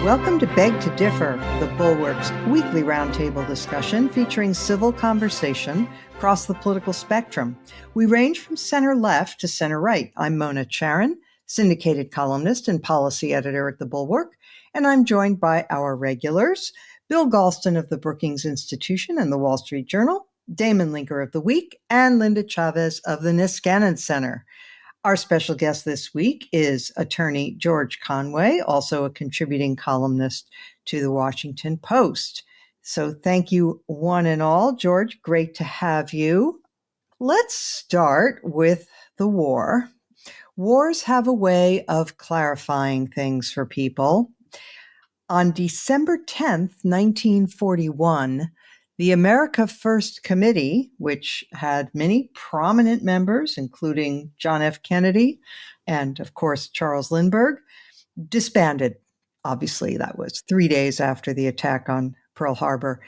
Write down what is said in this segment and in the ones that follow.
Welcome to Beg to Differ, the Bulwark's weekly roundtable discussion featuring civil conversation across the political spectrum. We range from center-left to center-right. I'm Mona Charan, syndicated columnist and policy editor at the Bulwark, and I'm joined by our regulars, Bill Galston of the Brookings Institution and the Wall Street Journal, Damon Linker of The Week, and Linda Chavez of the Niskanen Center. Our special guest this week is attorney George Conway, also a contributing columnist to the Washington Post. So thank you one and all. George, great to have you. Let's start with the war. Wars have a way of clarifying things for people. On December 10th, 1941, the America First Committee, which had many prominent members, including John F. Kennedy and, of course, Charles Lindbergh, disbanded. Obviously, that was 3 days after the attack on Pearl Harbor.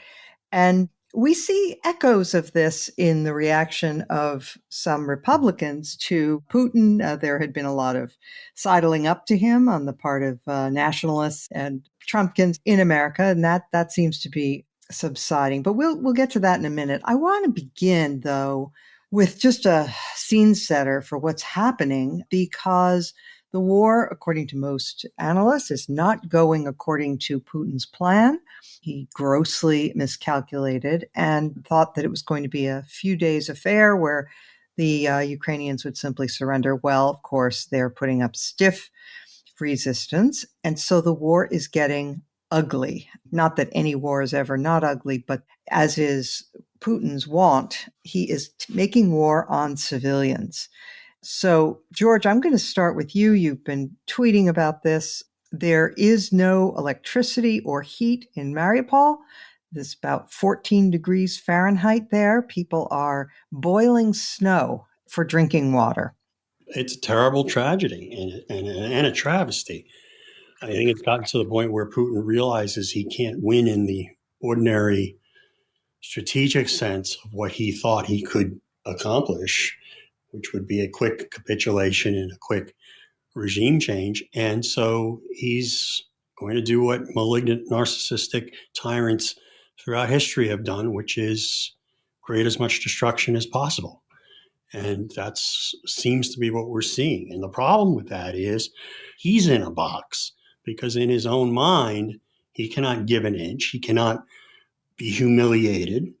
And we see echoes of this in the reaction of some Republicans to Putin. There had been a lot of sidling up to him on the part of nationalists and Trumpkins in America, and that seems to be subsiding. But we'll get to that in a minute. I want to begin, though, with just a scene setter for what's happening, because the war, according to most analysts, is not going according to Putin's plan. He grossly miscalculated and thought that it was going to be a few days affair where the Ukrainians would simply surrender. Well, of course, they're putting up stiff resistance. And so the war is getting ugly. Not that any war is ever not ugly, but as is Putin's wont, he is making war on civilians. So, George, I'm going to start with you. You've been tweeting about this. There is no electricity or heat in Mariupol. There's about 14 degrees Fahrenheit there. People are boiling snow for drinking water. It's a terrible tragedy and a travesty. I think it's gotten to the point where Putin realizes he can't win in the ordinary strategic sense of what he thought he could accomplish, which would be a quick capitulation and a quick regime change. And so he's going to do what malignant, narcissistic tyrants throughout history have done, which is create as much destruction as possible. And that seems to be what we're seeing. And the problem with that is he's in a box because in his own mind, he cannot give an inch. He cannot be humiliated.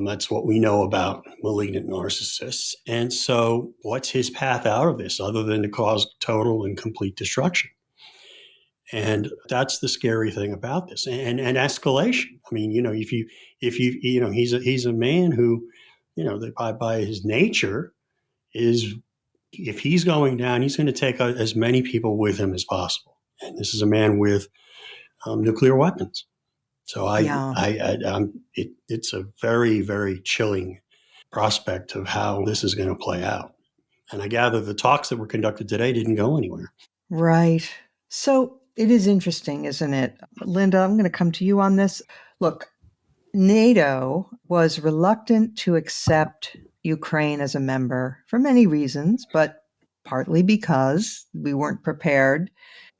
That's what we know about malignant narcissists. And so what's his path out of this other than to cause total and complete destruction? And that's the scary thing about this and escalation. I mean, if you he's a man who, by his nature is, if he's going down, he's going to take as many people with him as possible. And this is a man with nuclear weapons. So it's a very, very chilling prospect of how this is going to play out. And I gather the talks that were conducted today didn't go anywhere. Right. So it is interesting, isn't it? Linda, I'm going to come to you on this. Look, NATO was reluctant to accept Ukraine as a member for many reasons, but partly because we weren't prepared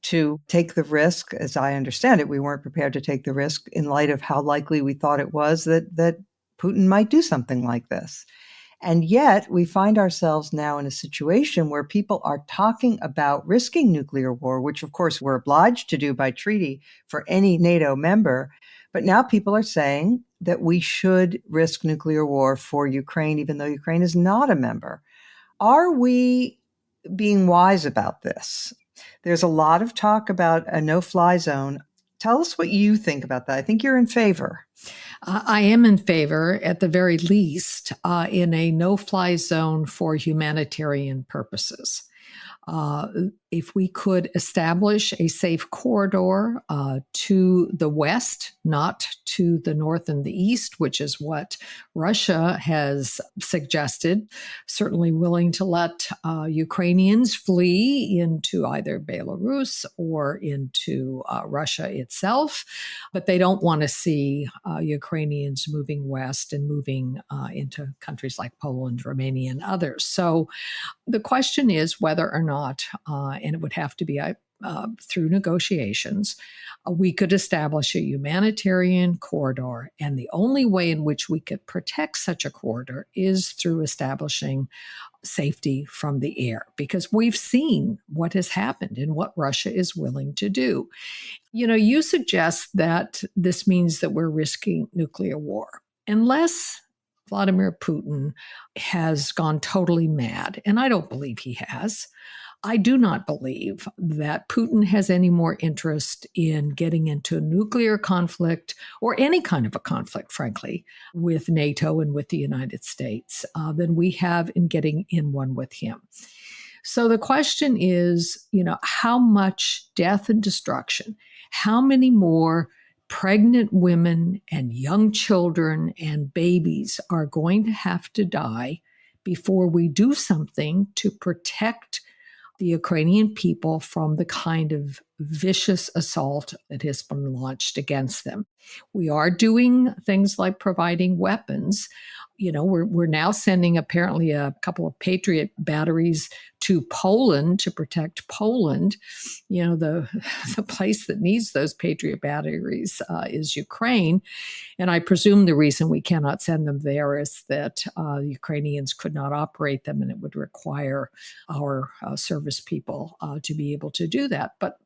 to take the risk. As I understand it, we weren't prepared to take the risk in light of how likely we thought it was that Putin might do something like this. And yet we find ourselves now in a situation where people are talking about risking nuclear war, which of course we're obliged to do by treaty for any NATO member. But now people are saying that we should risk nuclear war for Ukraine, even though Ukraine is not a member. Are we being wise about this? There's a lot of talk about a no-fly zone. Tell us what you think about that. I think you're in favor. I am in favor, at the very least, in a no-fly zone for humanitarian purposes. If we could establish a safe corridor to the west, not to the north and the east, which is what Russia has suggested, certainly willing to let Ukrainians flee into either Belarus or into Russia itself, but they don't want to see Ukrainians moving west and moving into countries like Poland, Romania, and others. So the question is whether or not, and it would have to be, through negotiations, we could establish a humanitarian corridor. And the only way in which we could protect such a corridor is through establishing safety from the air, because we've seen what has happened and what Russia is willing to do. You suggest that this means that we're risking nuclear war. Unless Vladimir Putin has gone totally mad, and I don't believe he has, I do not believe that Putin has any more interest in getting into a nuclear conflict or any kind of a conflict, frankly, with NATO and with the United States than we have in getting in one with him. So the question is, how much death and destruction, how many more pregnant women and young children and babies are going to have to die before we do something to protect the Ukrainian people from the kind of vicious assault that has been launched against them. We are doing things like providing weapons. We're now sending apparently a couple of Patriot batteries to Poland to protect Poland. The place that needs those Patriot batteries is Ukraine. And I presume the reason we cannot send them there is that the Ukrainians could not operate them, and it would require our service people to be able to do that. But,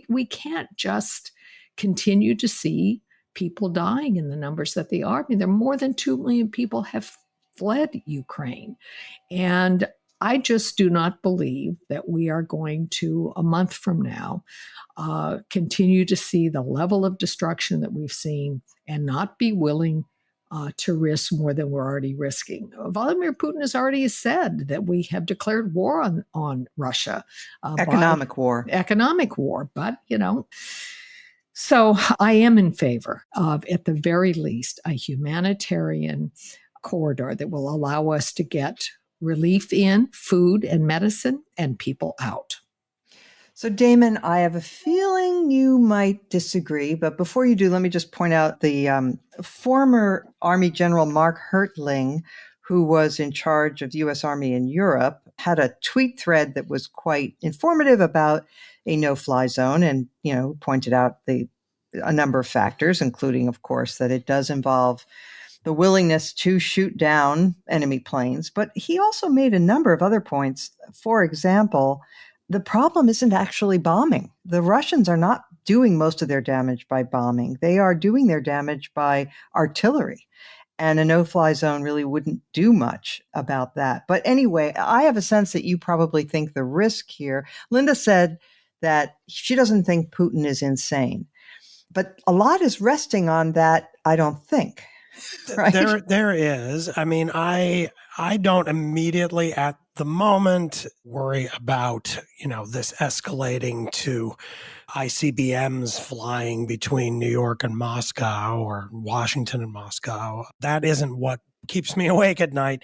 we can't just continue to see people dying in the numbers that they are. I mean, there are more than 2 million people have fled Ukraine. And I just do not believe that we are going to, a month from now, continue to see the level of destruction that we've seen and not be willing to risk more than we're already risking. Vladimir Putin has already said that we have declared war on Russia. Economic war. Economic war. But, so I am in favor of, at the very least, a humanitarian corridor that will allow us to get relief in, food and medicine, and people out. So, Damon, I have a feeling you might disagree, but before you do, let me just point out the former Army General Mark Hertling, who was in charge of the U.S. Army in Europe, had a tweet thread that was quite informative about a no-fly zone and, pointed out a number of factors, including, of course, that it does involve the willingness to shoot down enemy planes. But he also made a number of other points. For example, the problem isn't actually bombing. The Russians are not doing most of their damage by bombing. They are doing their damage by artillery. And a no-fly zone really wouldn't do much about that. But anyway, I have a sense that you probably think the risk here. Linda said that she doesn't think Putin is insane. But a lot is resting on that, I don't think. Right? There is. I mean, I don't immediately at the moment worry about, this escalating to ICBMs flying between New York and Moscow or Washington and Moscow. That isn't what keeps me awake at night.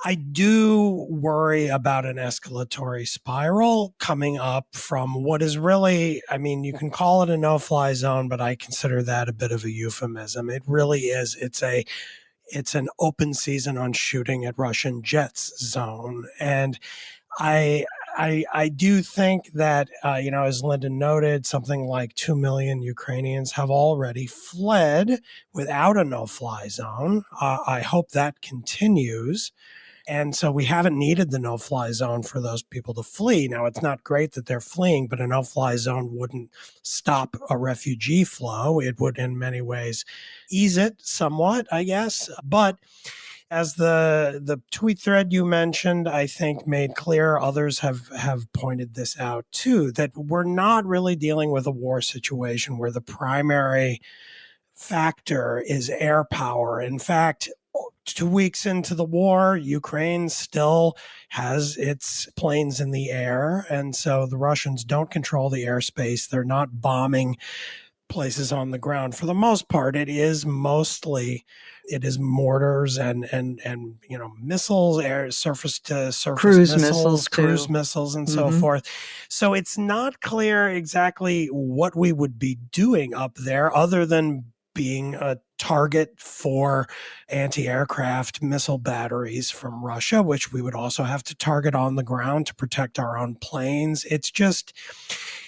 I do worry about an escalatory spiral coming up from what is really, I mean, you can call it a no-fly zone, but I consider that a bit of a euphemism. It really is. It's an open season on shooting at Russian jets zone. And I do think that, as Linda noted, something like 2 million Ukrainians have already fled without a no-fly zone. I hope that continues. And so we haven't needed the no-fly zone for those people to flee. Now, it's not great that they're fleeing, but a no-fly zone wouldn't stop a refugee flow. It would, in many ways, ease it somewhat, I guess. But as the tweet thread you mentioned, I think made clear, others have pointed this out too, that we're not really dealing with a war situation where the primary factor is air power. In fact, 2 weeks into the war, Ukraine still has its planes in the air. And so the Russians don't control the airspace. They're not bombing places on the ground. For the most part, it is mortars and missiles, air surface to surface cruise missiles and so forth. So it's not clear exactly what we would be doing up there other than being a target for anti-aircraft missile batteries from Russia, which we would also have to target on the ground to protect our own planes.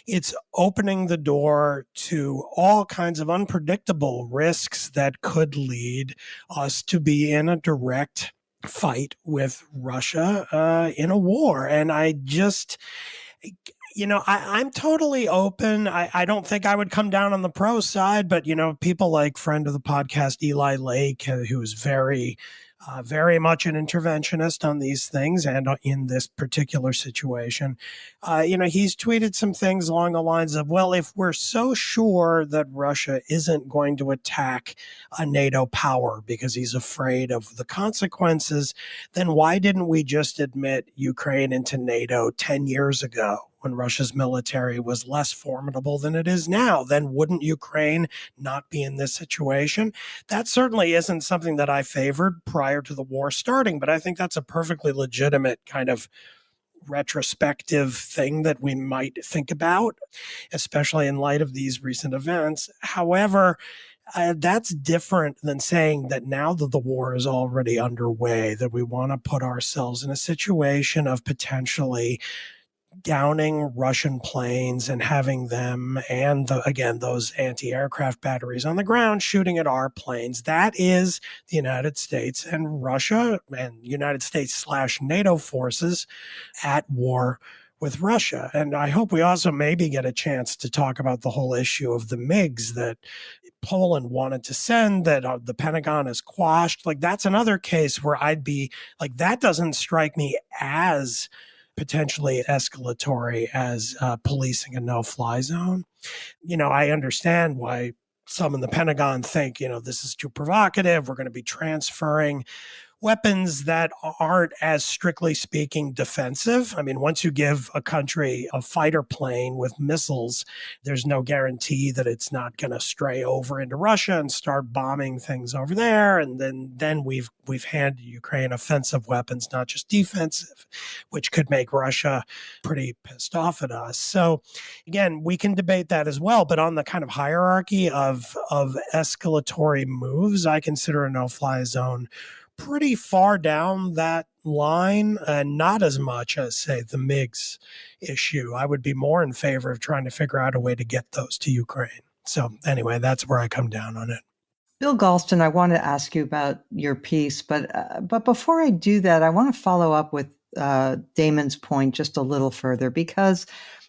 It's opening the door to all kinds of unpredictable risks that could lead us to be in a direct fight with Russia in a war. And I'm totally open. I don't think I would come down on the pro side, but, people like friend of the podcast, Eli Lake, who is very much an interventionist on these things and in this particular situation. He's tweeted some things along the lines of, well, if we're so sure that Russia isn't going to attack a NATO power because he's afraid of the consequences, then why didn't we just admit Ukraine into NATO 10 years ago? When Russia's military was less formidable than it is now, then wouldn't Ukraine not be in this situation? That certainly isn't something that I favored prior to the war starting, but I think that's a perfectly legitimate kind of retrospective thing that we might think about, especially in light of these recent events. However, that's different than saying that now that the war is already underway, that we want to put ourselves in a situation of potentially downing Russian planes and having them and those anti-aircraft batteries on the ground shooting at our planes. That is the United States and Russia and United States/NATO forces at war with Russia. And I hope we also maybe get a chance to talk about the whole issue of the MiGs that Poland wanted to send that the Pentagon has quashed. Like, that's another case where I'd be like, that doesn't strike me as potentially escalatory as policing a no-fly zone. I understand why some in the Pentagon think, this is too provocative. We're going to be transferring weapons that aren't, as strictly speaking, defensive. I mean, once you give a country a fighter plane with missiles, there's no guarantee that it's not going to stray over into Russia and start bombing things over there. And then we've handed Ukraine offensive weapons, not just defensive, which could make Russia pretty pissed off at us. So again, we can debate that as well. But on the kind of hierarchy of escalatory moves, I consider a no-fly zone pretty far down that line, and not as much as, say, the MiGs issue. I would be more in favor of trying to figure out a way to get those to Ukraine. So anyway, that's where I come down on it. Bill Galston, I want to ask you about your piece, but before I do that, I want to follow up with Damon's point just a little further, because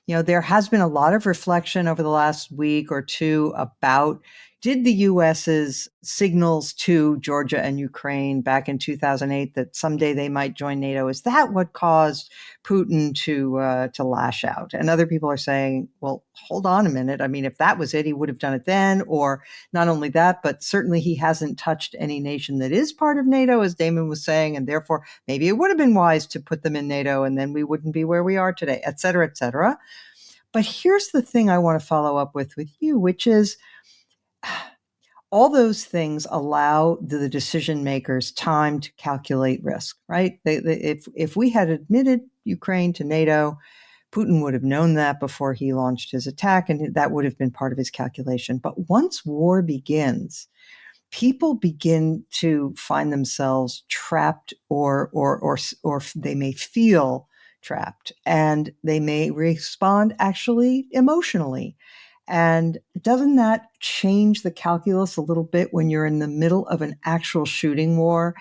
there has been a lot of reflection over the last week or two about, did the U.S.'s signals to Georgia and Ukraine back in 2008 that someday they might join NATO, is that what caused Putin to lash out? And other people are saying, well, hold on a minute. I mean, if that was it, he would have done it then. Or not only that, but certainly he hasn't touched any nation that is part of NATO, as Damon was saying, and therefore maybe it would have been wise to put them in NATO, and then we wouldn't be where we are today, et cetera, et cetera. But here's the thing I want to follow up with you, which is, all those things allow the decision makers time to calculate risk, right? If we had admitted Ukraine to NATO, Putin would have known that before he launched his attack, and that would have been part of his calculation. But once war begins, people begin to find themselves trapped, or they may feel trapped, and they may respond actually emotionally. And doesn't that change the calculus a little bit when you're in the middle of an actual shooting war?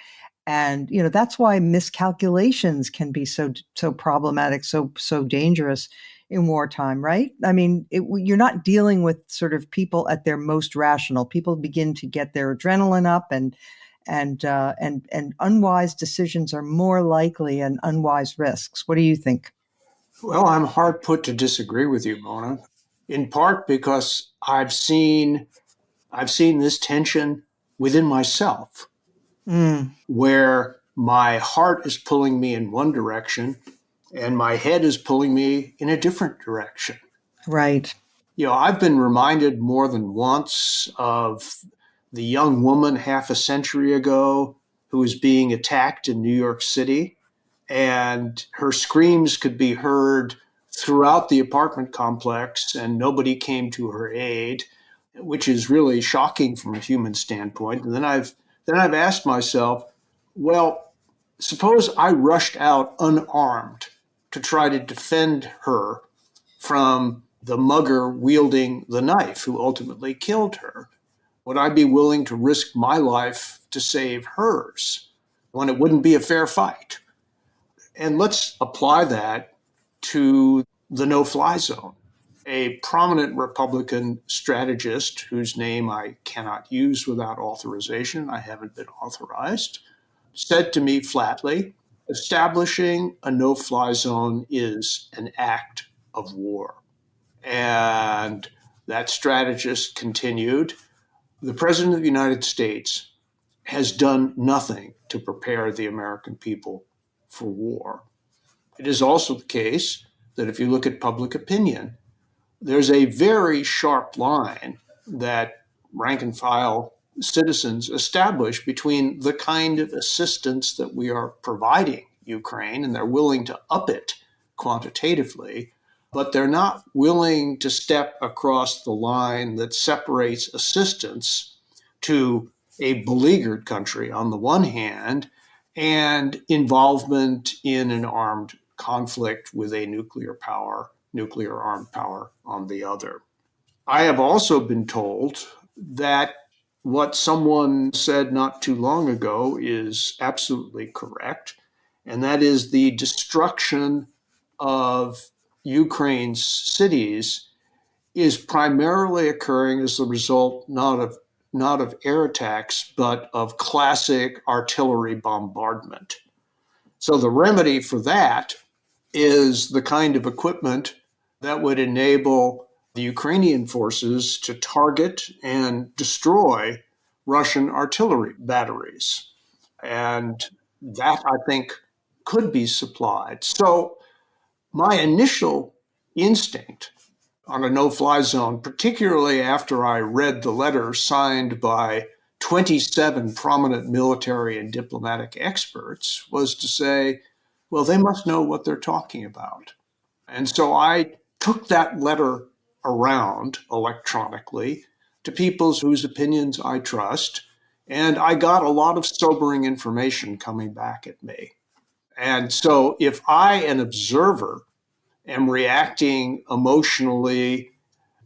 And, that's why miscalculations can be so problematic, so dangerous in wartime, right? I mean, you're not dealing with sort of people at their most rational. People begin to get their adrenaline up, and unwise decisions are more likely, and unwise risks. What do you think? Well, I'm hard put to disagree with you, Mona. In part because I've seen this tension within myself, where my heart is pulling me in one direction and my head is pulling me in a different direction. Right. I've been reminded more than once of the young woman half a century ago who was being attacked in New York City, and her screams could be heard throughout the apartment complex, and nobody came to her aid. which is really shocking from a human standpoint. And then I've asked myself, well, suppose I rushed out unarmed to try to defend her from the mugger wielding the knife who ultimately killed her. Would I be willing to risk my life to save hers when it wouldn't be a fair fight? And let's apply that to the no-fly zone. A prominent Republican strategist, whose name I cannot use without authorization, I haven't been authorized, said to me flatly, establishing a no-fly zone is an act of war. And that strategist continued, the President of the United States has done nothing to prepare the American people for war. It is also the case that if you look at public opinion, there's a very sharp line that rank and file citizens establish between the kind of assistance that we are providing Ukraine, and they're willing to up it quantitatively, but they're not willing to step across the line that separates assistance to a beleaguered country on the one hand and involvement in an armed conflict with a nuclear armed power on the other. I have also been told that what someone said not too long ago is absolutely correct, and that is the destruction of Ukraine's cities is primarily occurring as the result not of air attacks, but of classic artillery bombardment. So the remedy for that is the kind of equipment that would enable the Ukrainian forces to target and destroy Russian artillery batteries. And that, I think, could be supplied. So my initial instinct on a no-fly zone, particularly after I read the letter signed by 27 prominent military and diplomatic experts, was to say, well, they must know what they're talking about. And so I took that letter around electronically to people whose opinions I trust, and I got a lot of sobering information coming back at me. And so if I, an observer, am reacting emotionally,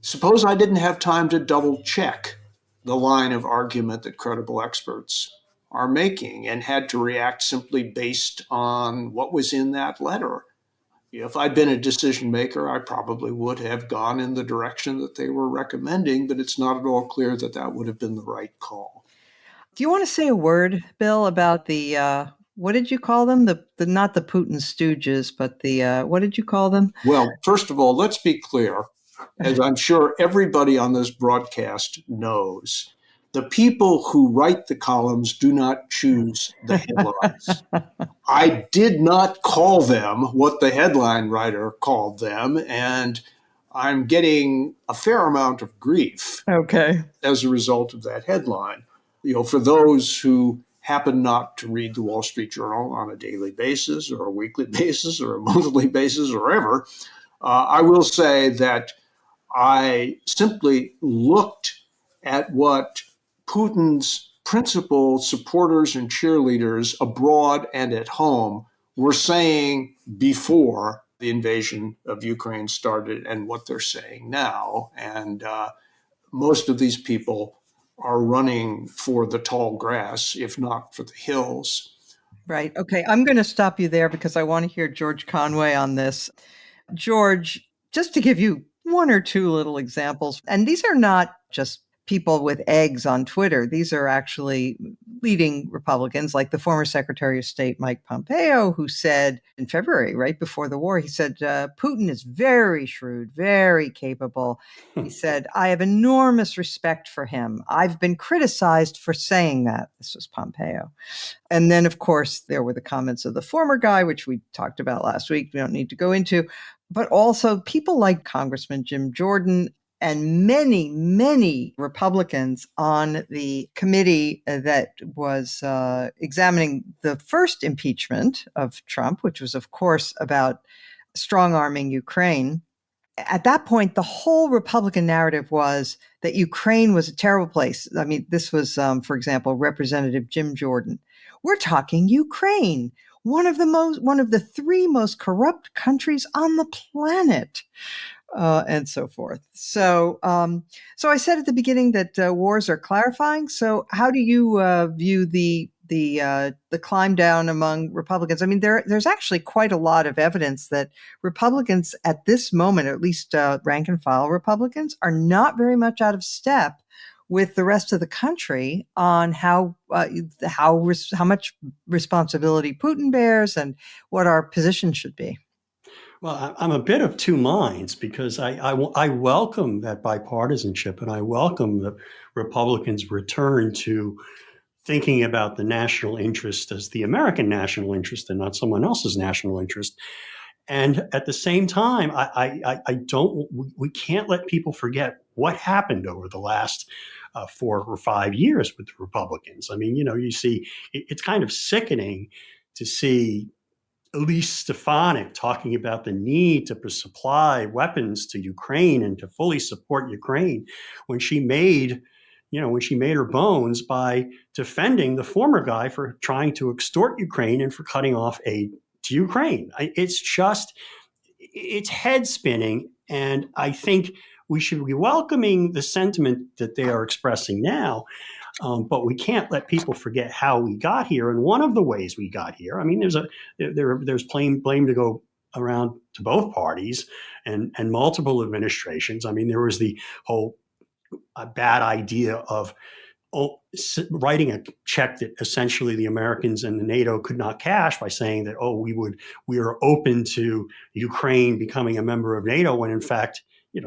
suppose I didn't have time to double check the line of argument that credible experts are making and had to react simply based on what was in that letter. If I'd been a decision maker, I probably would have gone in the direction that they were recommending, but it's not at all clear that that would have been the right call. Do you want to say a word, Bill, about the what did you call them? The not the Putin stooges, but the what did you call them? Well, first of all, let's be clear, as I'm sure everybody on this broadcast knows, the people who write the columns do not choose the headlines. I did not call them what the headline writer called them, and I'm getting a fair amount of grief as a result of that headline. For those who happen not to read the Wall Street Journal on a daily basis or a weekly basis or a monthly basis or ever, I will say that I simply looked at what Putin's principal supporters and cheerleaders abroad and at home were saying before the invasion of Ukraine started and what they're saying now. And most of these people are running for the tall grass, if not for the hills. Right. Okay. I'm going to stop you there because I want to hear George Conway on this. George, just to give you one or two little examples, and these are not just people with eggs on Twitter. These are actually leading Republicans, like the former Secretary of State, Mike Pompeo, who said in February, right before the war, he said, Putin is very shrewd, very capable. He said, I have enormous respect for him. I've been criticized for saying that. This was Pompeo. And then, of course, there were the comments of the former guy, which we talked about last week. We don't need to go into, but also people like Congressman Jim Jordan and many, many Republicans on the committee that was examining the first impeachment of Trump, which was, of course, about strong-arming Ukraine. at that point, the whole Republican narrative was that Ukraine was a terrible place. I mean, this was, for example, Representative Jim Jordan. We're talking Ukraine, one of the three most corrupt countries on the planet, and so forth. So I said at the beginning that wars are clarifying. So how do you view the climb down among Republicans? I mean, there's actually quite a lot of evidence that Republicans at this moment, or at least rank and file Republicans, are not very much out of step with the rest of the country on how much responsibility Putin bears and what our position should be. Well, I'm a bit of two minds because I welcome that bipartisanship, and I welcome the Republicans' return to thinking about the national interest as the American national interest and not someone else's national interest. And at the same time, we can't let people forget what happened over the last 4 or 5 years with the Republicans. I mean, you see, it's kind of sickening to see Elise Stefanik talking about the need to supply weapons to Ukraine and to fully support Ukraine when she made her bones by defending the former guy for trying to extort Ukraine and for cutting off aid to Ukraine. It's head spinning. And I think we should be welcoming the sentiment that they are expressing now. But we can't let people forget how we got here. And one of the ways we got here, I mean, there's blame to go around to both parties and multiple administrations. I mean, there was the whole bad idea of writing a check that essentially the Americans and the NATO could not cash by saying that, we are open to Ukraine becoming a member of NATO, when in fact,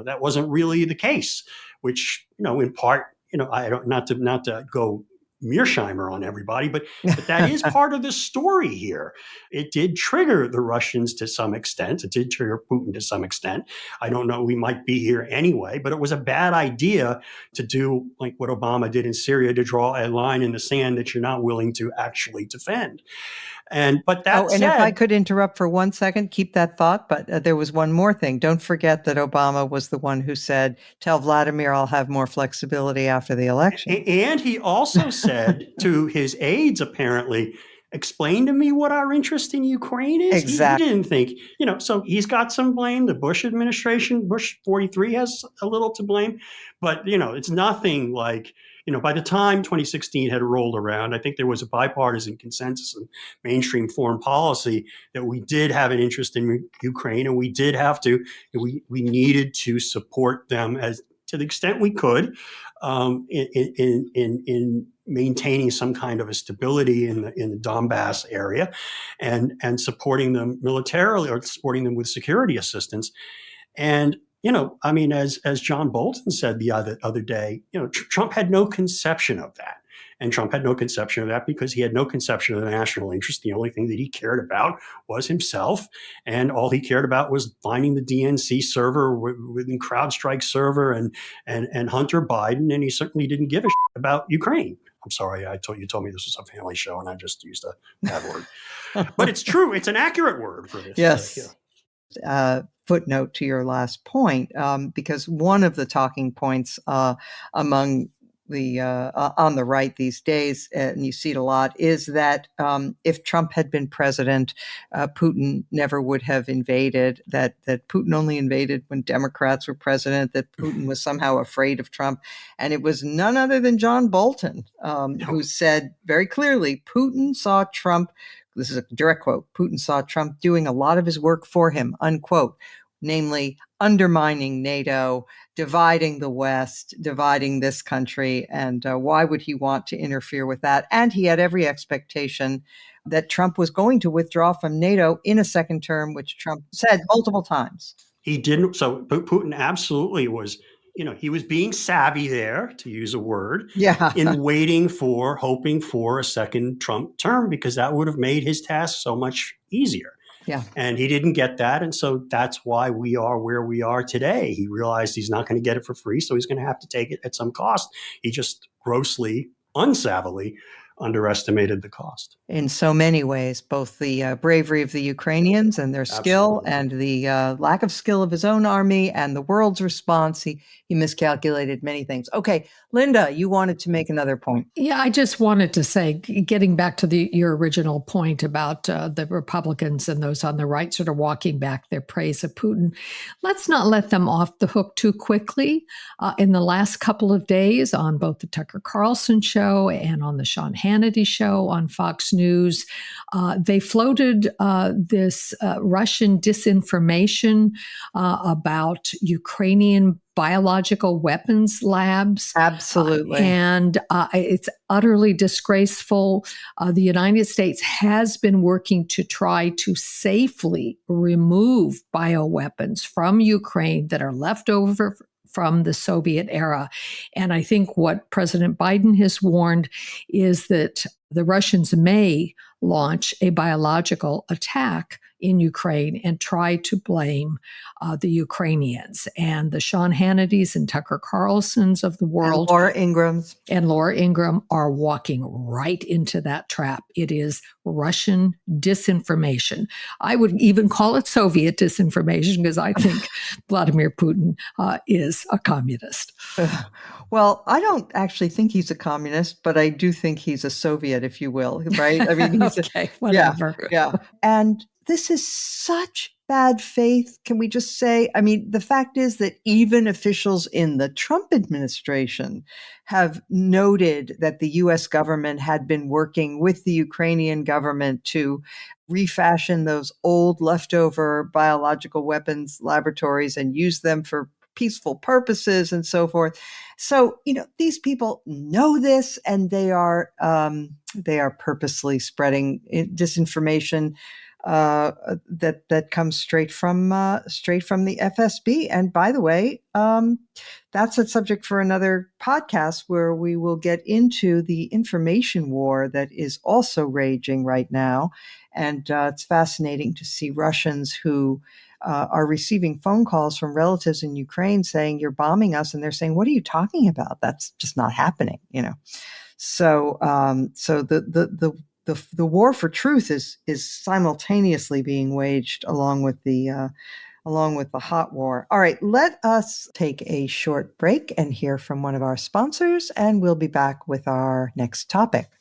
that wasn't really the case, which, in part, I don't, not to go Mearsheimer on everybody, but that is part of the story here. It did trigger the Russians to some extent. It did trigger Putin to some extent. I don't know, we might be here anyway, but it was a bad idea to do like what Obama did in Syria, to draw a line in the sand that you're not willing to actually defend. But that said, if I could interrupt for 1 second, keep that thought. But there was one more thing. Don't forget that Obama was the one who said, "Tell Vladimir I'll have more flexibility after the election." And he also said to his aides, apparently, explain to me what our interest in Ukraine is. Exactly. He didn't think, so he's got some blame. The Bush administration, Bush 43, has a little to blame. But, it's nothing like, by the time 2016 had rolled around, I think there was a bipartisan consensus in mainstream foreign policy that we did have an interest in Ukraine, and we did have to, we needed to support them as to the extent we could in maintaining some kind of a stability in the Donbass area, and supporting them militarily or supporting them with security assistance. And as John Bolton said the other day, Trump had no conception of that. And Trump had no conception of that because he had no conception of the national interest. The only thing that he cared about was himself. And all he cared about was finding the DNC server within CrowdStrike server and Hunter Biden. And he certainly didn't give a shit about Ukraine. I'm sorry, you told me this was a family show and I just used a bad word. But it's true. It's an accurate word for this. Yes. Footnote to your last point, because one of the talking points among the on the right these days, and you see it a lot, is that if Trump had been president, Putin never would have invaded. That Putin only invaded when Democrats were president. That Putin was somehow afraid of Trump, and it was none other than John Bolton who said very clearly, Putin saw Trump. This is a direct quote. Putin saw Trump doing a lot of his work for him, unquote, namely undermining NATO, dividing the West, dividing this country. And why would he want to interfere with that? And he had every expectation that Trump was going to withdraw from NATO in a second term, which Trump said multiple times. He didn't. So Putin absolutely was, he was being savvy there, to use a word, in hoping for a second Trump term, because that would have made his task so much easier. Yeah. And he didn't get that. And so that's why we are where we are today. He realized he's not going to get it for free, so he's going to have to take it at some cost. He just grossly, unsavvily underestimated the cost. In so many ways, both the bravery of the Ukrainians and their skill, Absolutely. and the lack of skill of his own army and the world's response. He miscalculated many things. Okay, Linda, you wanted to make another point. Yeah, I just wanted to say, getting back to your original point about the Republicans and those on the right sort of walking back their praise of Putin, let's not let them off the hook too quickly. In the last couple of days, on both the Tucker Carlson show and on the Sean Hannity show on Fox News, they floated this Russian disinformation about Ukrainian biological weapons labs. Absolutely. And it's utterly disgraceful. The United States has been working to try to safely remove bioweapons from Ukraine that are left over from the Soviet era. And I think what President Biden has warned is that the Russians may launch a biological attack in Ukraine and try to blame the Ukrainians. And the Sean Hannitys and Tucker Carlsons of the world and Laura Ingraham are walking right into that trap. It is Russian disinformation. I would even call it Soviet disinformation, because I think Vladimir Putin is a communist. Well, I don't actually think he's a communist, but I do think he's a Soviet, if you will, right? I mean, he's okay, whatever. Yeah. And this is such bad faith. Can we just say, I mean, the fact is that even officials in the Trump administration have noted that the U.S. government had been working with the Ukrainian government to refashion those old leftover biological weapons laboratories and use them for peaceful purposes and so forth. So, these people know this, and they are purposely spreading disinformation that comes straight from the FSB. And by the way, that's a subject for another podcast, where we will get into the information war that is also raging right now. And it's fascinating to see Russians who are receiving phone calls from relatives in Ukraine saying, "You're bombing us," and they're saying, "What are you talking about? That's just not happening." So the war for truth is simultaneously being waged along with the hot war. All right, let us take a short break and hear from one of our sponsors, and we'll be back with our next topic.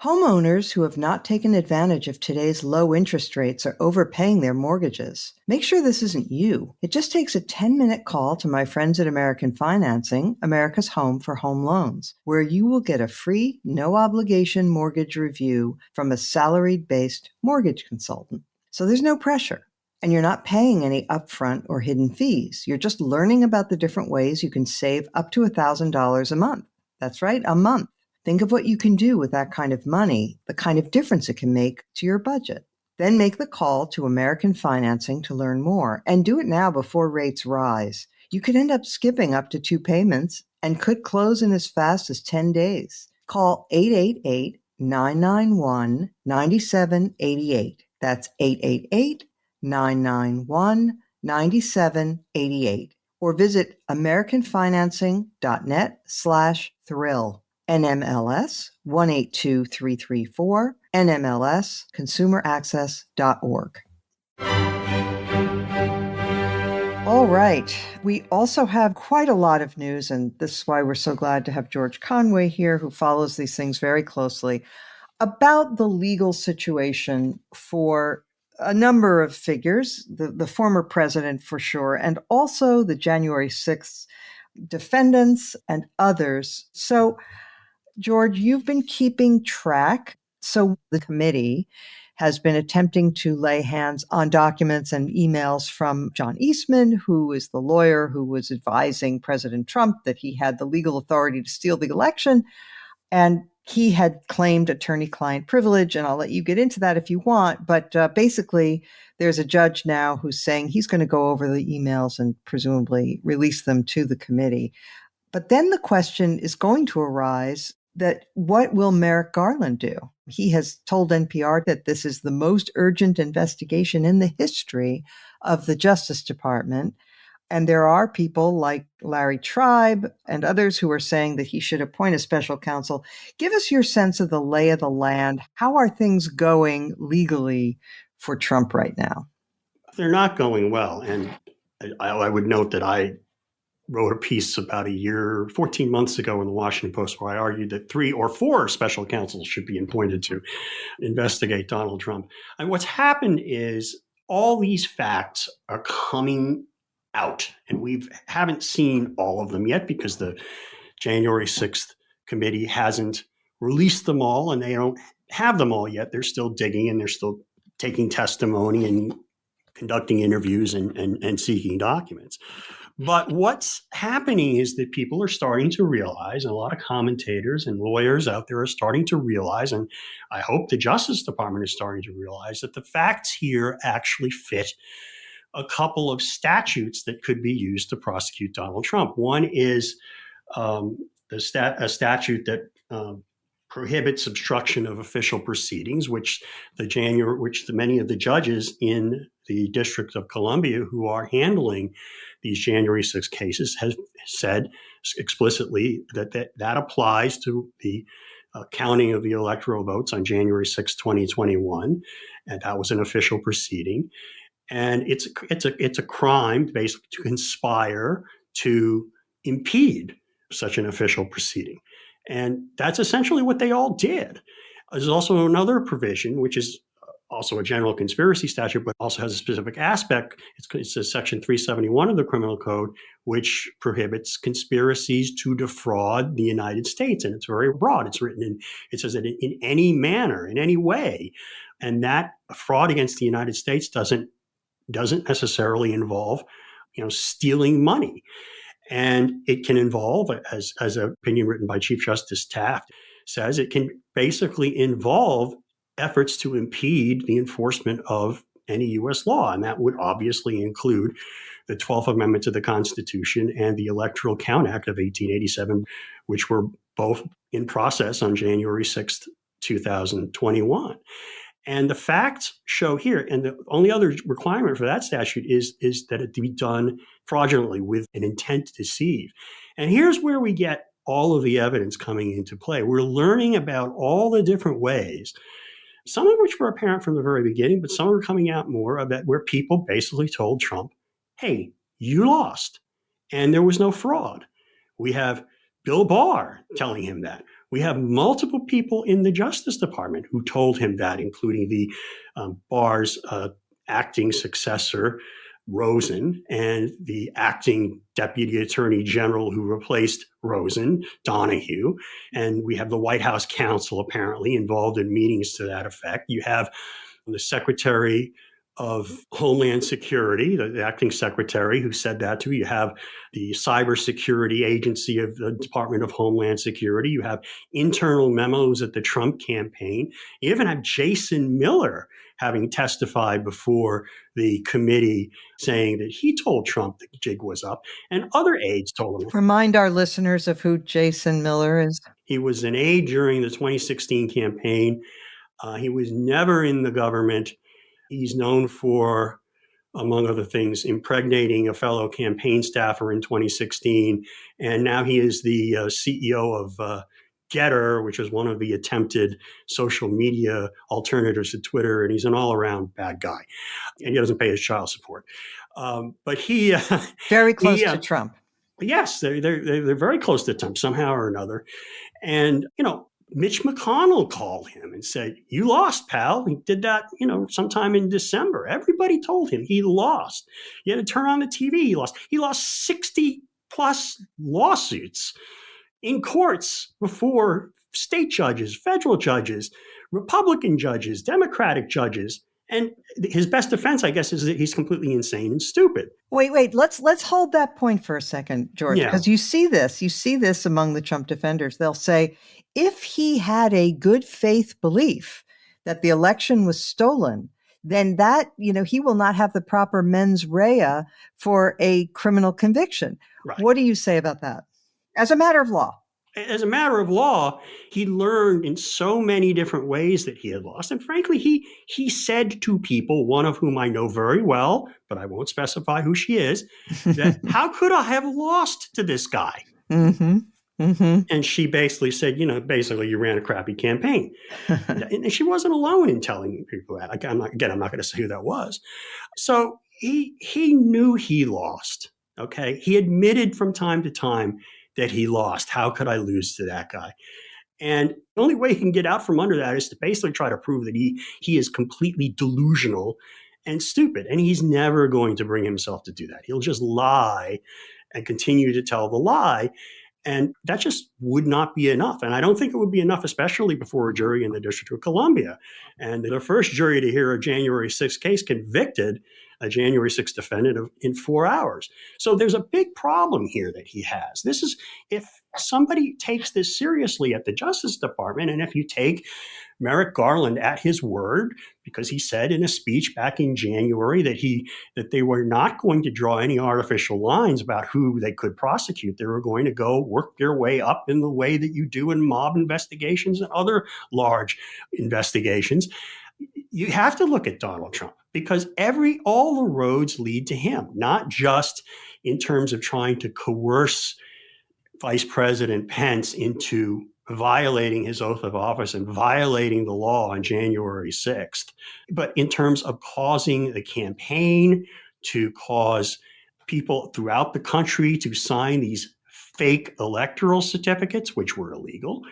Homeowners who have not taken advantage of today's low interest rates are overpaying their mortgages. Make sure this isn't you. It just takes a 10-minute call to my friends at American Financing, America's home for home loans, where you will get a free, no-obligation mortgage review from a salaried-based mortgage consultant. So there's no pressure, and you're not paying any upfront or hidden fees. You're just learning about the different ways you can save up to $1,000 a month. That's right, a month. Think of what you can do with that kind of money, the kind of difference it can make to your budget. Then make the call to American Financing to learn more, and do it now before rates rise. You could end up skipping up to 2 payments and could close in as fast as 10 days. Call 888-991-9788. That's 888-991-9788. Or visit americanfinancing.net/thrill. NMLS 182334, NMLS consumeraccess.org. All right. We also have quite a lot of news, and this is why we're so glad to have George Conway here, who follows these things very closely, about the legal situation for a number of figures, the former president for sure, and also the January 6th defendants and others. So, George, you've been keeping track. So the committee has been attempting to lay hands on documents and emails from John Eastman, who is the lawyer who was advising President Trump that he had the legal authority to steal the election. And he had claimed attorney-client privilege, and I'll let you get into that if you want. But basically, there's a judge now who's saying he's going to go over the emails and presumably release them to the committee. But then the question is going to arise that what will Merrick Garland do? He has told NPR that this is the most urgent investigation in the history of the Justice Department. And there are people like Larry Tribe and others who are saying that he should appoint a special counsel. Give us your sense of the lay of the land. How are things going legally for Trump right now? They're not going well. And I would note that I wrote a piece about 14 months ago in the Washington Post where I argued that 3 or 4 special counsels should be appointed to investigate Donald Trump. And what's happened is all these facts are coming out, and we haven't seen all of them yet because the January 6th committee hasn't released them all, and they don't have them all yet. They're still digging, and they're still taking testimony and conducting interviews and seeking documents. But what's happening is that people are starting to realize, and a lot of commentators and lawyers out there are starting to realize, and I hope the Justice Department is starting to realize, that the facts here actually fit a couple of statutes that could be used to prosecute Donald Trump. One is a statute that prohibits obstruction of official proceedings, which many of the judges in the District of Columbia who are handling these January 6 cases have said explicitly that applies to the counting of the electoral votes on January 6, 2021, and that was an official proceeding. And it's a crime basically to conspire to impede such an official proceeding. And that's essentially what they all did. There's also another provision, which is also a general conspiracy statute, but also has a specific aspect. It's a section 371 of the Criminal Code, which prohibits conspiracies to defraud the United States. And it's very broad. It says that in any manner, in any way. And that fraud against the United States doesn't necessarily involve, stealing money. And it can involve, as an opinion written by Chief Justice Taft says, it can basically involve efforts to impede the enforcement of any U.S. law. And that would obviously include the 12th Amendment to the Constitution and the Electoral Count Act of 1887, which were both in process on January 6th, 2021. And the facts show here, and the only other requirement for that statute is that it be done fraudulently with an intent to deceive. And here's where we get all of the evidence coming into play. We're learning about all the different ways, some of which were apparent from the very beginning, but some are coming out more of that, where people basically told Trump, hey, you lost, and there was no fraud. We have Bill Barr telling him that. We have multiple people in the Justice Department who told him that, including the Barr's acting successor, Rosen, and the acting Deputy Attorney General who replaced Rosen, Donahue. And we have the White House counsel apparently involved in meetings to that effect. You have the Secretary of Homeland Security, the acting secretary who said that too. You have the Cybersecurity Agency of the Department of Homeland Security. You have internal memos at the Trump campaign. You even have Jason Miller having testified before the committee saying that he told Trump the jig was up, and other aides told him. Remind our listeners of who Jason Miller is. He was an aide during the 2016 campaign. He was never in the government. He's known for, among other things, impregnating a fellow campaign staffer in 2016. And now he is the CEO of Getter, which is one of the attempted social media alternatives to Twitter. And he's an all-around bad guy. And he doesn't pay his child support. But he... Very close to Trump. Yes, they're very close to Trump somehow or another. And, Mitch McConnell called him and said, you lost, pal. He did that, sometime in December. Everybody told him he lost. You had to turn on the TV. He lost. He lost 60 plus lawsuits in courts before state judges, federal judges, Republican judges, Democratic judges. And his best defense, I guess, is that he's completely insane and stupid. Wait. Let's hold that point for a second, George, because you see this among the Trump defenders. They'll say, if he had a good faith belief that the election was stolen, then that, he will not have the proper mens rea for a criminal conviction. Right. What do you say about that as a matter of law? As a matter of law, he learned in so many different ways that he had lost. And frankly, he said to people, one of whom I know very well, but I won't specify who she is, that how could I have lost to this guy? Mm-hmm. Mm-hmm. And she basically said, basically you ran a crappy campaign. And she wasn't alone in telling people that. I'm not going to say who that was. So he knew he lost. Okay. He admitted from time to time that he lost. How could I lose to that guy? And the only way he can get out from under that is to basically try to prove that he is completely delusional and stupid. And he's never going to bring himself to do that. He'll just lie and continue to tell the lie. And that just would not be enough. And I don't think it would be enough, especially before a jury in the District of Columbia. And the first jury to hear a January 6th case convicted a January 6th defendant in 4 hours. So there's a big problem here that he has. This is, if somebody takes this seriously at the Justice Department, and if you take Merrick Garland at his word, because he said in a speech back in January that they were not going to draw any artificial lines about who they could prosecute. They were going to go work their way up in the way that you do in mob investigations and other large investigations. You have to look at Donald Trump because all the roads lead to him, not just in terms of trying to coerce Vice President Pence into violating his oath of office and violating the law on January 6th, but in terms of causing the campaign to cause people throughout the country to sign these fake electoral certificates, which were illegal.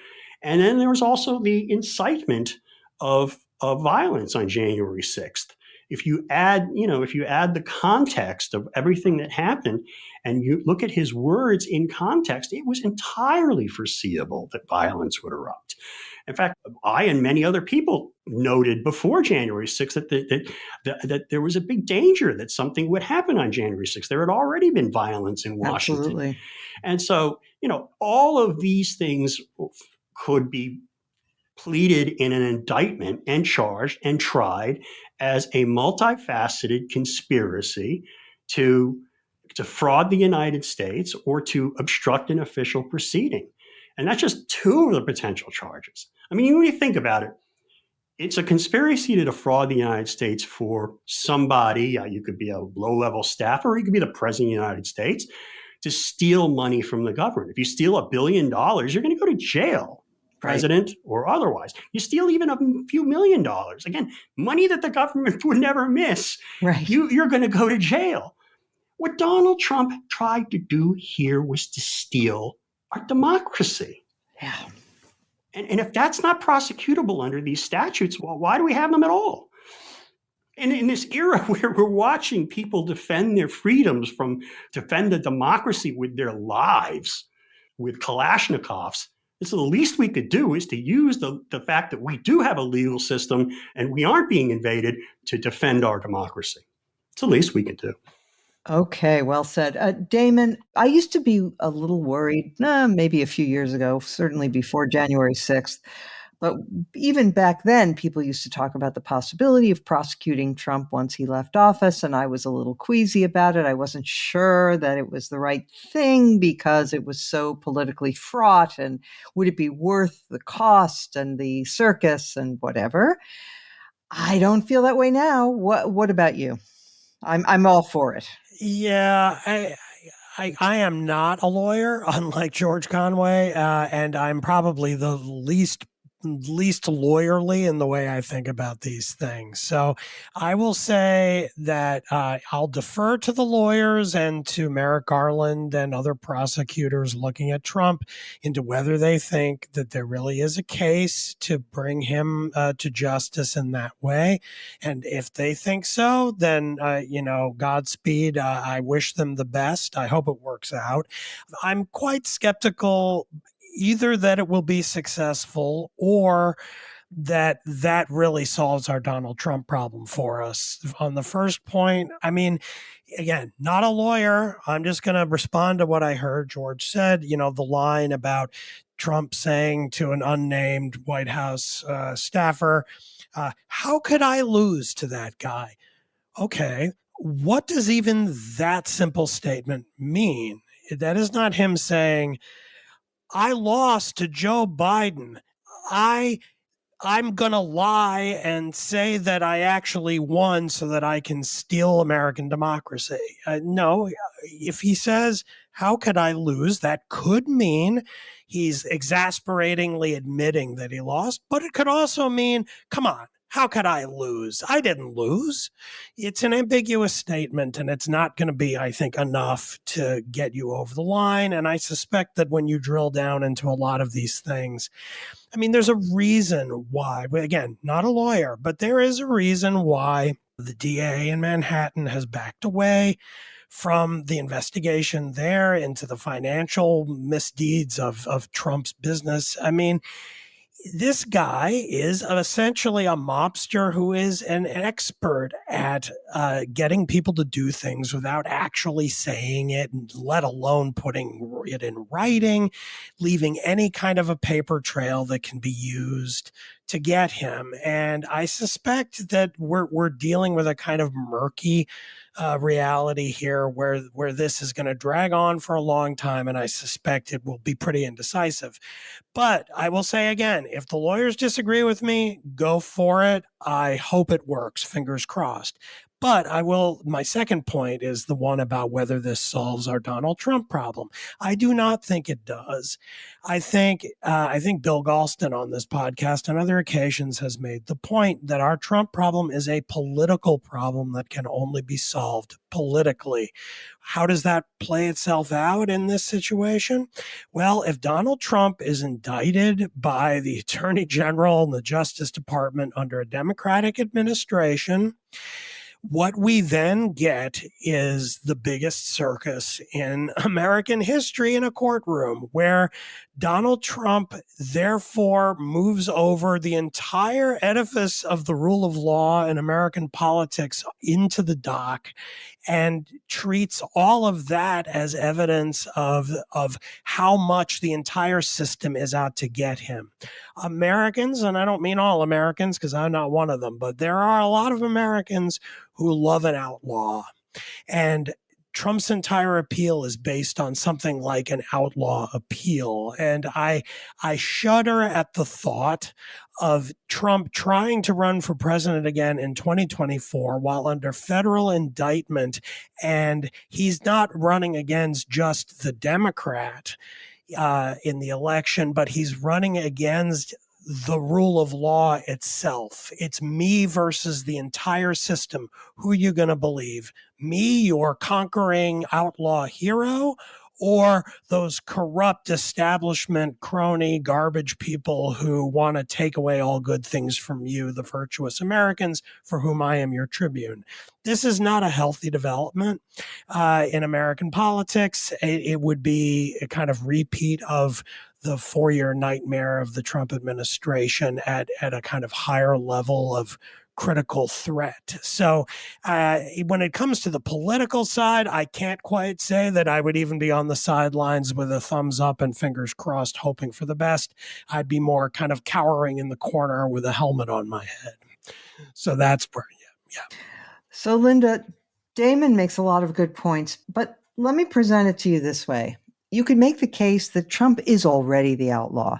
And then there was also the incitement of violence on January 6th. If you add the context of everything that happened and you look at his words in context, it was entirely foreseeable that violence would erupt. In fact, I and many other people noted before January 6th that there was a big danger that something would happen on January 6th. There had already been violence in Washington. Absolutely. And so, all of these things could be pleaded in an indictment and charged and tried as a multifaceted conspiracy to fraud the United States or to obstruct an official proceeding. And that's just two of the potential charges. I mean, when you think about it, it's a conspiracy to defraud the United States for somebody. You could be a low-level staffer, or you could be the president of the United States, to steal money from the government. If you steal $1 billion, you're going to go to jail. President or otherwise. You steal even a few $1 million. Again, money that the government would never miss. Right. You're going to go to jail. What Donald Trump tried to do here was to steal our democracy. Yeah. And if that's not prosecutable under these statutes, well, why do we have them at all? And in this era where we're watching people defend their freedoms, defend the democracy with their lives, with Kalashnikovs, so the least we could do is to use the fact that we do have a legal system and we aren't being invaded to defend our democracy. It's the least we could do. Okay, well said. Damon, I used to be a little worried, maybe a few years ago, certainly before January 6th. But even back then, people used to talk about the possibility of prosecuting Trump once he left office, and I was a little queasy about it. I wasn't sure that it was the right thing because it was so politically fraught, and would it be worth the cost and the circus and whatever? I don't feel that way now. What about you? I'm all for it. Yeah, I am not a lawyer, unlike George Conway, and I'm probably the least lawyerly in the way I think about these things. So I will say that I'll defer to the lawyers and to Merrick Garland and other prosecutors looking at Trump into whether they think that there really is a case to bring him to justice in that way. And if they think so, then, Godspeed. I wish them the best. I hope it works out. I'm quite skeptical either that it will be successful or that really solves our Donald Trump problem for us. On the first point, I mean, again, not a lawyer. I'm just going to respond to what I heard George said, the line about Trump saying to an unnamed White House staffer, how could I lose to that guy? Okay, what does even that simple statement mean? That is not him saying, I lost to Joe Biden. I'm going to lie and say that I actually won so that I can steal American democracy. No, if he says, how could I lose? That could mean he's exasperatingly admitting that he lost, but it could also mean, come on, how could I lose? I didn't lose. It's an ambiguous statement, and it's not going to be, I think, enough to get you over the line. And I suspect that when you drill down into a lot of these things, I mean, there's a reason why, again, not a lawyer, but there is a reason why the DA in Manhattan has backed away from the investigation there into the financial misdeeds of Trump's business. I mean, this guy is essentially a mobster who is an expert at getting people to do things without actually saying it, let alone putting it in writing, leaving any kind of a paper trail that can be used to get him. And I suspect that we're dealing with a kind of murky reality here where this is going to drag on for a long time, and I suspect it will be pretty indecisive. But I will say again, if the lawyers disagree with me, go for it. I hope it works, fingers crossed. But my second point is the one about whether this solves our Donald Trump problem. I do not think it does. I think Bill Galston on this podcast on other occasions has made the point that our Trump problem is a political problem that can only be solved politically. How does that play itself out in this situation? Well, if Donald Trump is indicted by the Attorney General and the Justice Department under a Democratic administration, what we then get is the biggest circus in American history in a courtroom, where Donald Trump therefore moves over the entire edifice of the rule of law in American politics into the dock and treats all of that as evidence of how much the entire system is out to get him. Americans, and I don't mean all Americans because I'm not one of them, but there are a lot of Americans who love an outlaw. And Trump's entire appeal is based on something like an outlaw appeal. And I shudder at the thought of Trump trying to run for president again in 2024 while under federal indictment. And he's not running against just the Democrat in the election, but he's running against the rule of law itself. It's me versus the entire system. Who are you going to believe? Me, your conquering outlaw hero, or those corrupt establishment crony garbage people who want to take away all good things from you, the virtuous Americans for whom I am your tribune? This is not a healthy development in American politics. It would be a kind of repeat of the 4-year nightmare of the Trump administration at a kind of higher level of critical threat. So when it comes to the political side, I can't quite say that I would even be on the sidelines with a thumbs up and fingers crossed, hoping for the best. I'd be more kind of cowering in the corner with a helmet on my head. So that's where, yeah. So Linda, Damon makes a lot of good points, but let me present it to you this way. You could make the case that Trump is already the outlaw.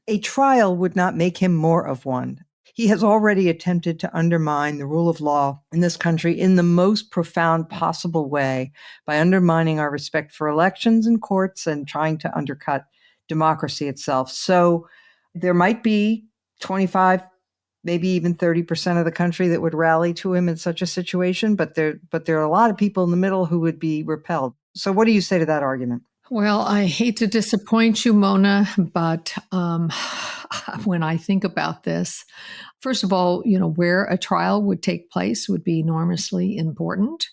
A trial would not make him more of one. He has already attempted to undermine the rule of law in this country in the most profound possible way by undermining our respect for elections and courts and trying to undercut democracy itself. So there might be 25, maybe even 30% of the country that would rally to him in such a situation, but there are a lot of people in the middle who would be repelled. So what do you say to that argument? Well, I hate to disappoint you, Mona, but when I think about this, first of all, where a trial would take place would be enormously important.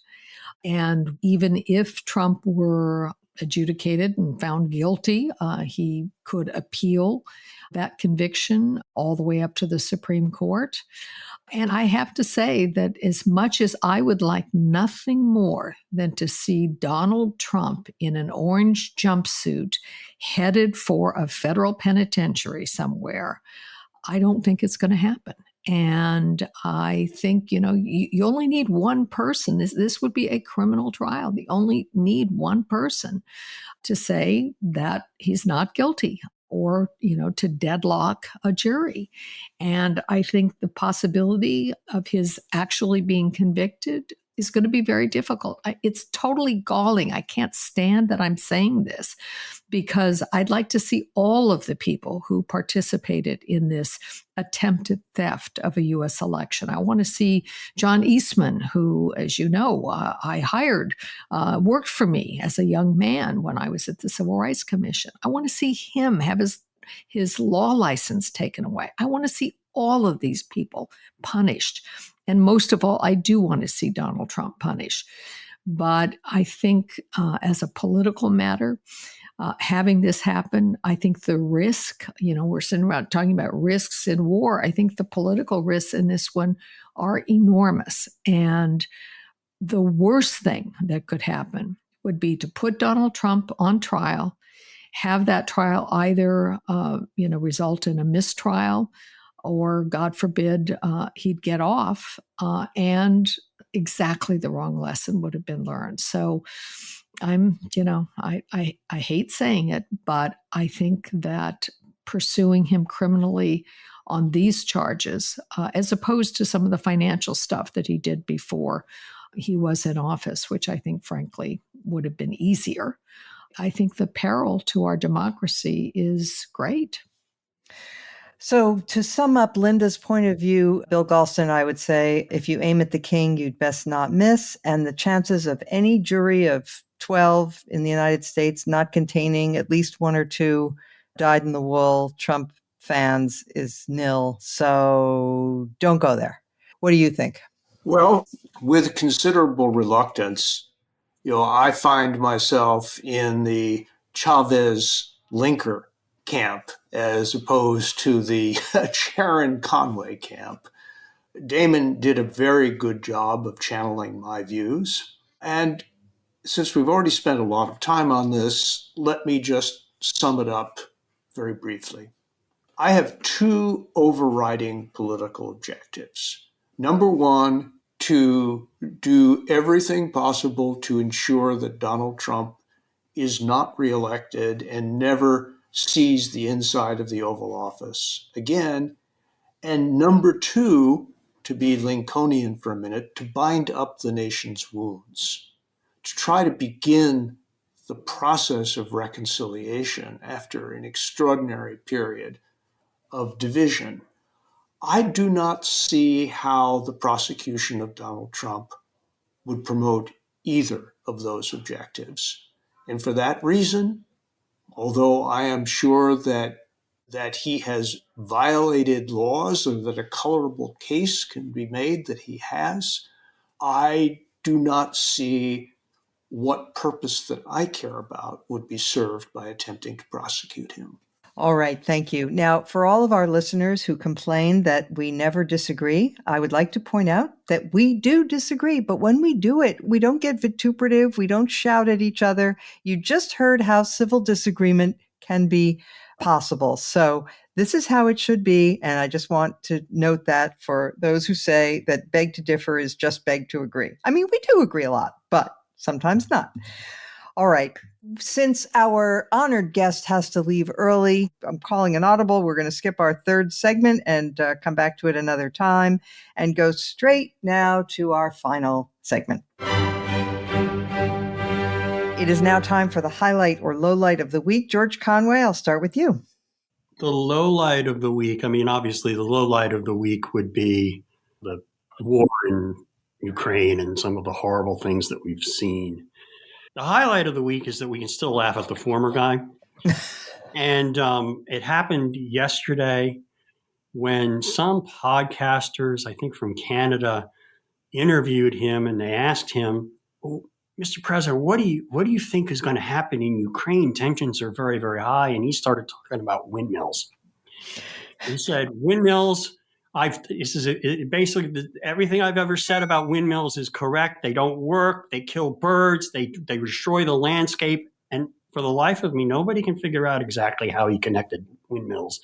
And even if Trump were adjudicated and found guilty, he could appeal that conviction all the way up to the Supreme Court. And I have to say that as much as I would like nothing more than to see Donald Trump in an orange jumpsuit headed for a federal penitentiary somewhere, I don't think it's going to happen. And I think, you only need one person. This would be a criminal trial. You only need one person to say that he's not guilty or, to deadlock a jury. And I think the possibility of his actually being convicted is going to be very difficult. It's totally galling. I can't stand that I'm saying this, because I'd like to see all of the people who participated in this attempted theft of a U.S. election. I want to see John Eastman, who, as you know, I hired, worked for me as a young man when I was at the Civil Rights Commission. I want to see him have his law license taken away. I want to see all of these people punished. And most of all, I do want to see Donald Trump punished. But I think as a political matter, having this happen, I think the risk, we're sitting around talking about risks in war. I think the political risks in this one are enormous. And the worst thing that could happen would be to put Donald Trump on trial, have that trial either, result in a mistrial, or God forbid, he'd get off, and exactly the wrong lesson would have been learned. So I hate saying it, but I think that pursuing him criminally on these charges, as opposed to some of the financial stuff that he did before he was in office, which I think, frankly, would have been easier. I think the peril to our democracy is great. So to sum up Linda's point of view, Bill Galston, I would say, if you aim at the king, you'd best not miss. And the chances of any jury of 12 in the United States not containing at least one or two dyed-in-the-wool Trump fans is nil. So don't go there. What do you think? Well, with considerable reluctance, I find myself in the Chavez linker camp as opposed to the Sharon Conway camp. Damon did a very good job of channeling my views. And since we've already spent a lot of time on this, let me just sum it up very briefly. I have two overriding political objectives. Number one, to do everything possible to ensure that Donald Trump is not reelected and never sees the inside of the Oval Office again. And number two, to be Lincolnian for a minute, to bind up the nation's wounds, to try to begin the process of reconciliation after an extraordinary period of division. I do not see how the prosecution of Donald Trump would promote either of those objectives. And for that reason, although I am sure that he has violated laws or that a colorable case can be made that he has, I do not see what purpose that I care about would be served by attempting to prosecute him. All right, thank you. Now, for all of our listeners who complain that we never disagree, I would like to point out that we do disagree, but when we do it, we don't get vituperative, we don't shout at each other. You just heard how civil disagreement can be possible. So this is how it should be, and I just want to note that for those who say that beg to differ is just beg to agree. I mean, we do agree a lot, but sometimes not. All right. Since our honored guest has to leave early, I'm calling an audible. We're going to skip our third segment and come back to it another time and go straight now to our final segment. It is now time for the highlight or lowlight of the week. George Conway, I'll start with you. The lowlight of the week, obviously the lowlight of the week would be the war in Ukraine and some of the horrible things that we've seen. The highlight of the week is that we can still laugh at the former guy. And it happened yesterday when some podcasters, I think from Canada, interviewed him and they asked him, oh, Mr. President, what do you think is going to happen in Ukraine? Tensions are very, very high. And he started talking about windmills. He said, windmills, basically everything I've ever said about windmills is correct. They don't work. They kill birds. They destroy the landscape. And for the life of me, nobody can figure out exactly how he connected windmills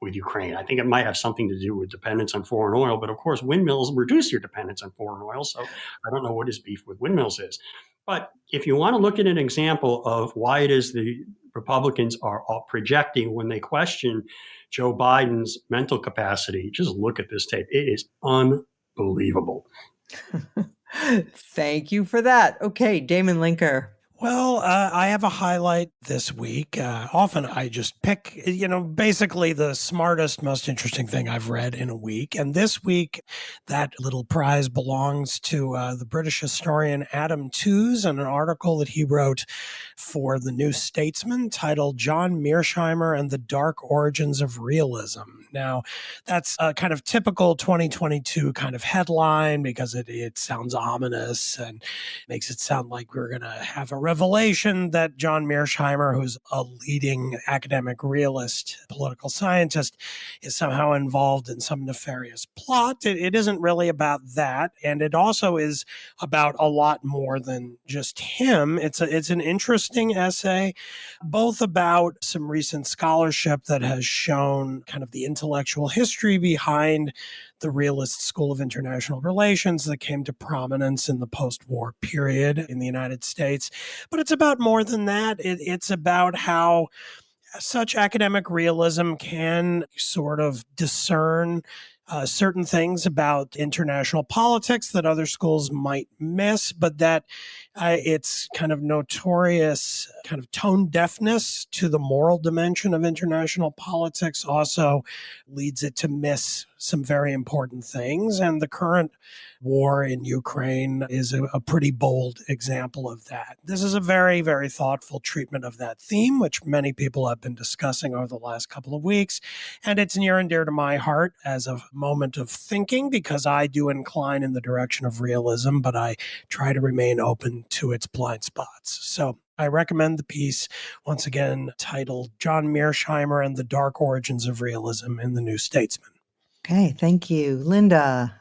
with Ukraine. I think it might have something to do with dependence on foreign oil, but of course, windmills reduce your dependence on foreign oil. So I don't know what his beef with windmills is. But if you want to look at an example of why it is the Republicans are projecting when they question Joe Biden's mental capacity, just look at this tape. It is unbelievable. Thank you for that. Okay, Damon Linker. Well, I have a highlight this week. Often I just pick, basically the smartest, most interesting thing I've read in a week. And this week, that little prize belongs to the British historian Adam Tooze and an article that he wrote for the New Statesman titled John Mearsheimer and the Dark Origins of Realism. Now, that's a kind of typical 2022 kind of headline because it sounds ominous and makes it sound like we're going to have a revelation that John Mearsheimer, who's a leading academic realist, political scientist, is somehow involved in some nefarious plot. It isn't really about that. And it also is about a lot more than just him. It's an interesting essay, both about some recent scholarship that has shown kind of the intellectual history behind the realist school of international relations that came to prominence in the post-war period in the United States. But it's about more than that. It's about how such academic realism can sort of discern certain things about international politics that other schools might miss, but that it's kind of notorious kind of tone deafness to the moral dimension of international politics also leads it to miss some very important things. And the current war in Ukraine is a pretty bold example of that. This is a very, very thoughtful treatment of that theme, which many people have been discussing over the last couple of weeks. And it's near and dear to my heart as a moment of thinking because I do incline in the direction of realism, but I try to remain open to its blind spots. So I recommend the piece, once again, titled John Mearsheimer and the Dark Origins of Realism in the New Statesman. Okay, thank you. Linda.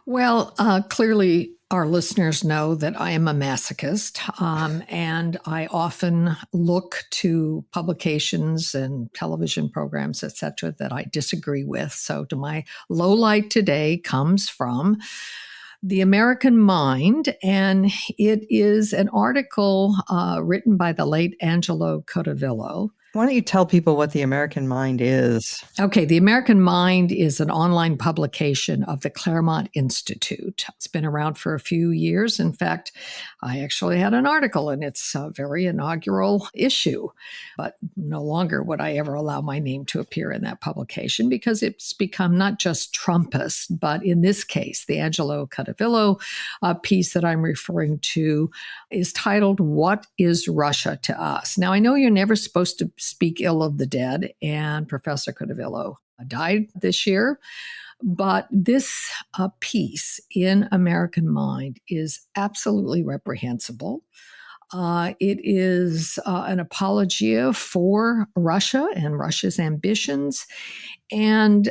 Well, clearly our listeners know that I am a masochist, and I often look to publications and television programs, et cetera, that I disagree with. So my low light today comes from The American Mind, and it is an article written by the late Angelo Codevilla. Why don't you tell people what The American Mind is? Okay, The American Mind is an online publication of the Claremont Institute. It's been around for a few years. In fact, I actually had an article in its very inaugural issue, but no longer would I ever allow my name to appear in that publication because it's become not just Trumpist, but in this case, the Angelo Codevilla piece that I'm referring to is titled, What is Russia to Us? Now, I know you're never supposed to speak ill of the dead, and Professor Codevilla died this year. But this piece in American Mind is absolutely reprehensible. It is an apologia for Russia and Russia's ambitions. And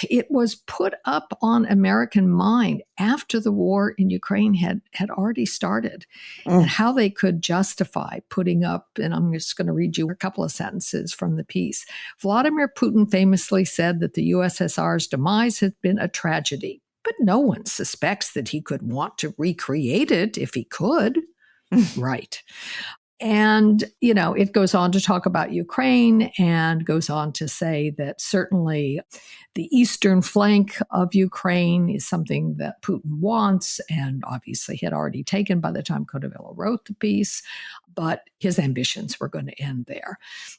it was put up on American Mind after the war in Ukraine had already started, and how they could justify putting up, and I'm just going to read you a couple of sentences from the piece. Vladimir Putin famously said that the USSR's demise had been a tragedy, but no one suspects that he could want to recreate it if he could. Right. And, it goes on to talk about Ukraine and goes on to say that certainly the eastern flank of Ukraine is something that Putin wants and obviously had already taken by the time Codevilla wrote the piece, but his ambitions were going to end there.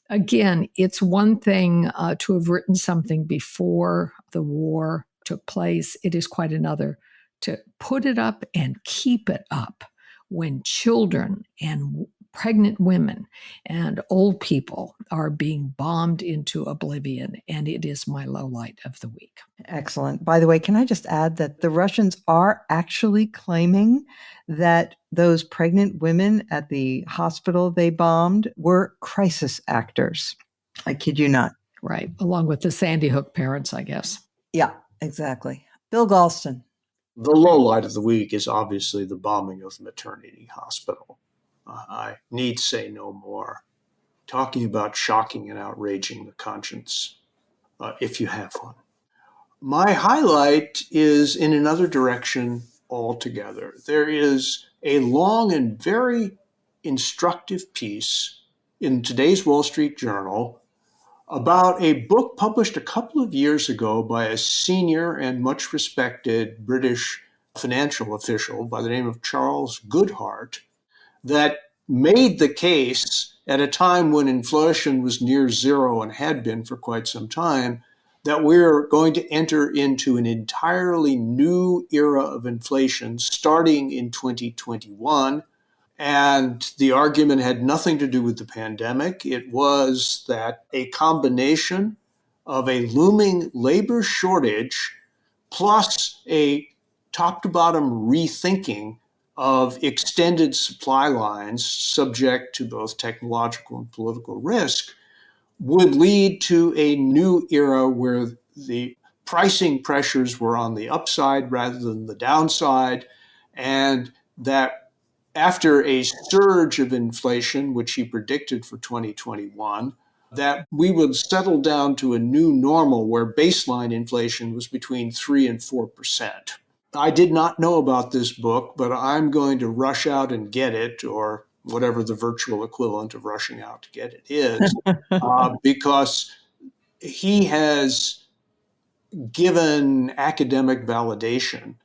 Again, it's one thing to have written something before the war took place. It is quite another to put it up and keep it up when children and pregnant women and old people are being bombed into oblivion. And it is my low light of the week. Excellent. By the way, can I just add that the Russians are actually claiming that those pregnant women at the hospital they bombed were crisis actors. I kid you not. Right. Along with the Sandy Hook parents, I guess. Yeah, exactly. Bill Galston. The low light of the week is obviously the bombing of the maternity hospital. I need say no more. Talking about shocking and outraging the conscience if you have one. My highlight is in another direction altogether. There is a long and very instructive piece in today's Wall Street Journal about a book published a couple of years ago by a senior and much respected British financial official by the name of Charles Goodhart that made the case at a time when inflation was near zero and had been for quite some time, that we're going to enter into an entirely new era of inflation starting in 2021. And the argument had nothing to do with the pandemic. It was that a combination of a looming labor shortage plus a top to bottom rethinking of extended supply lines subject to both technological and political risk would lead to a new era where the pricing pressures were on the upside rather than the downside, and that after a surge of inflation, which he predicted for 2021, that we would settle down to a new normal where baseline inflation was between 3 and 4%. I did not know about this book, but I'm going to rush out and get it, or whatever the virtual equivalent of rushing out to get it is, because he has given academic validation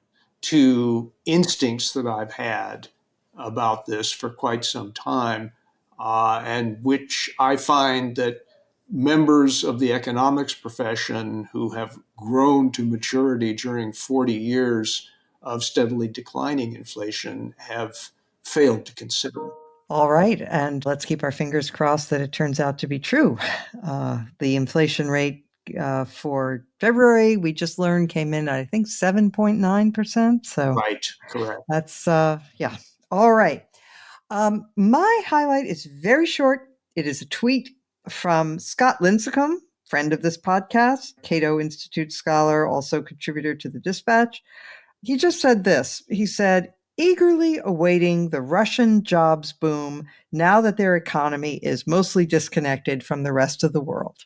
to instincts that I've had about this for quite some time, and which I find that members of the economics profession who have grown to maturity during 40 years of steadily declining inflation have failed to consider. All right. And let's keep our fingers crossed that it turns out to be true. The inflation rate for February, we just learned, came in, I think, 7.9%. So Right, correct. that's, yeah. All right. My highlight is very short. It is a tweet from Scott Lincecum, friend of this podcast, Cato Institute scholar, also contributor to the Dispatch. He just said this. He said, eagerly awaiting the Russian jobs boom now that their economy is mostly disconnected from the rest of the world,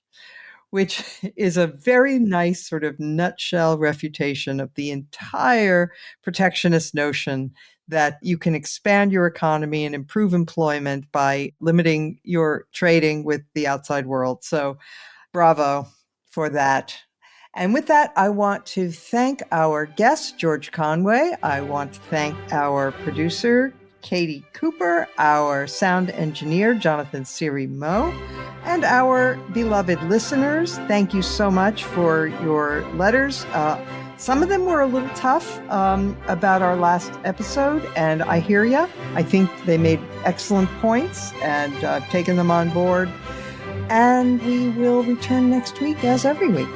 which is a very nice sort of nutshell refutation of the entire protectionist notion that you can expand your economy and improve employment by limiting your trading with the outside world. So bravo for that. And with that, I want to thank our guest, George Conway. I want to thank our producer, Katie Cooper, our sound engineer, Jonathan Siri Moe, and our beloved listeners. Thank you so much for your letters. Some of them were a little tough about our last episode, and I hear you. I think they made excellent points, and I've taken them on board. And we will return next week, as every week.